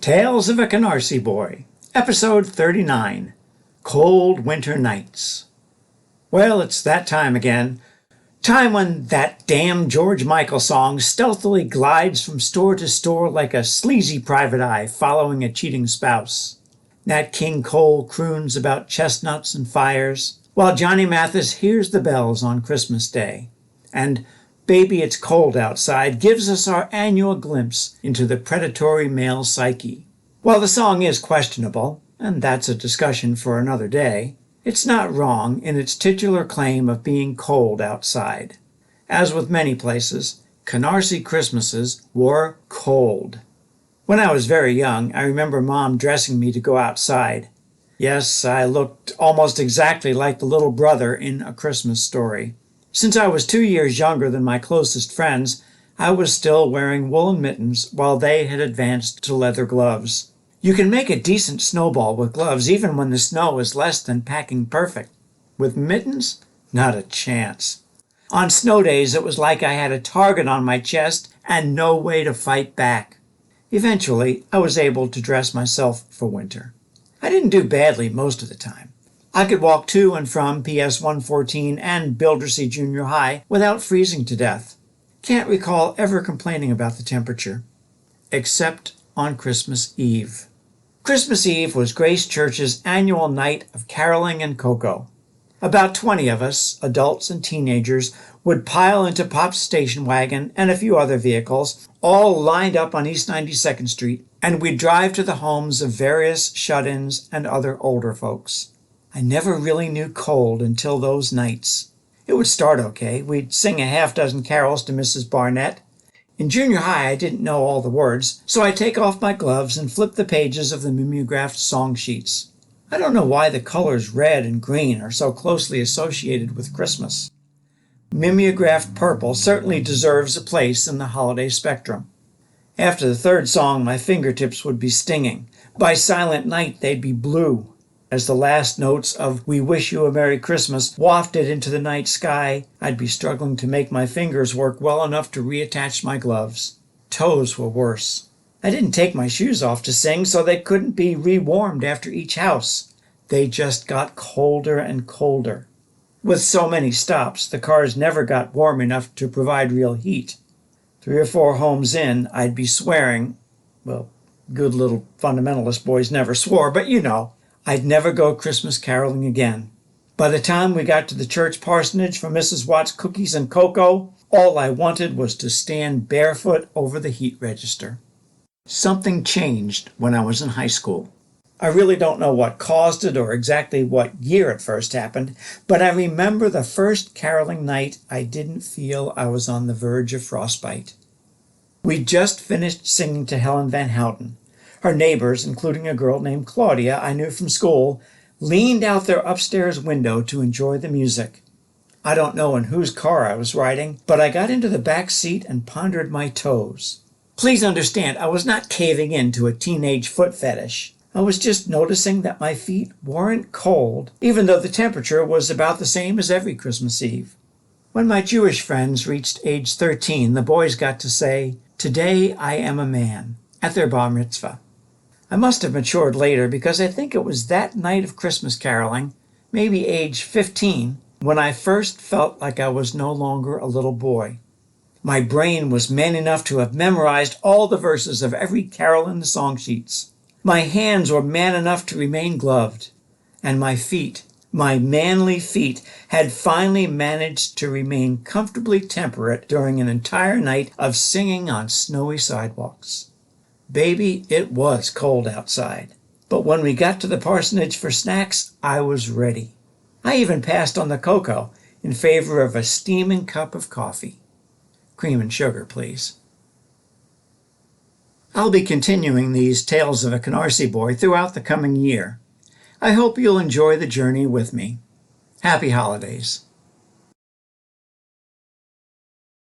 Tales of a Canarsie Boy, Episode 39, Cold Winter Nights. Well, it's that time again. Time when that damn George Michael song stealthily glides from store to store like a sleazy private eye following a cheating spouse. Nat King Cole croons about chestnuts and fires, while Johnny Mathis hears the bells on Christmas Day. And Baby It's Cold Outside gives us our annual glimpse into the predatory male psyche. While the song is questionable, and that's a discussion for another day, it's not wrong in its titular claim of being cold outside. As with many places, Canarsie Christmases were cold. When I was very young, I remember Mom dressing me to go outside. Yes, I looked almost exactly like the little brother in A Christmas Story. Since I was 2 years younger than my closest friends, I was still wearing woolen mittens while they had advanced to leather gloves. You can make a decent snowball with gloves even when the snow is less than packing perfect. With mittens, not a chance. On snow days, it was like I had a target on my chest and no way to fight back. Eventually, I was able to dress myself for winter. I didn't do badly most of the time. I could walk to and from PS 114 and Bildersea Junior High without freezing to death. Can't recall ever complaining about the temperature. Except on Christmas Eve. Christmas Eve was Grace Church's annual night of caroling and cocoa. About 20 of us, adults and teenagers, would pile into Pop's station wagon and a few other vehicles, all lined up on East 92nd Street, and we'd drive to the homes of various shut-ins and other older folks. I never really knew cold until those nights. It would start okay. We'd sing a half-dozen carols to Mrs. Barnett. In junior high, I didn't know all the words, so I'd take off my gloves and flip the pages of the mimeographed song sheets. I don't know why the colors red and green are so closely associated with Christmas. Mimeographed purple certainly deserves a place in the holiday spectrum. After the third song, my fingertips would be stinging. By Silent Night, they'd be blue. As the last notes of We Wish You a Merry Christmas wafted into the night sky, I'd be struggling to make my fingers work well enough to reattach my gloves. Toes were worse. I didn't take my shoes off to sing, so they couldn't be rewarmed after each house. They just got colder and colder. With so many stops, the cars never got warm enough to provide real heat. 3 or 4 homes in, I'd be swearing. Well, good little fundamentalist boys never swore, but you know. I'd never go Christmas caroling again. By the time we got to the church parsonage for Mrs. Watt's cookies and cocoa, all I wanted was to stand barefoot over the heat register. Something changed when I was in high school. I really don't know what caused it or exactly what year it first happened, but I remember the first caroling night I didn't feel I was on the verge of frostbite. We'd just finished singing to Helen Van Houten. Her neighbors, including a girl named Claudia I knew from school, leaned out their upstairs window to enjoy the music. I don't know in whose car I was riding, but I got into the back seat and pondered my toes. Please understand, I was not caving in to a teenage foot fetish. I was just noticing that my feet weren't cold, even though the temperature was about the same as every Christmas Eve. When my Jewish friends reached age 13, the boys got to say, "Today I am a man," at their bar mitzvah. I must have matured later because I think it was that night of Christmas caroling, maybe age 15, when I first felt like I was no longer a little boy. My brain was man enough to have memorized all the verses of every carol in the song sheets. My hands were man enough to remain gloved. And my feet, my manly feet, had finally managed to remain comfortably temperate during an entire night of singing on snowy sidewalks. Baby, it was cold outside. But when we got to the parsonage for snacks, I was ready. I even passed on the cocoa in favor of a steaming cup of coffee. Cream and sugar, please. I'll be continuing these Tales of a Canarsie Boy throughout the coming year. I hope you'll enjoy the journey with me. Happy holidays.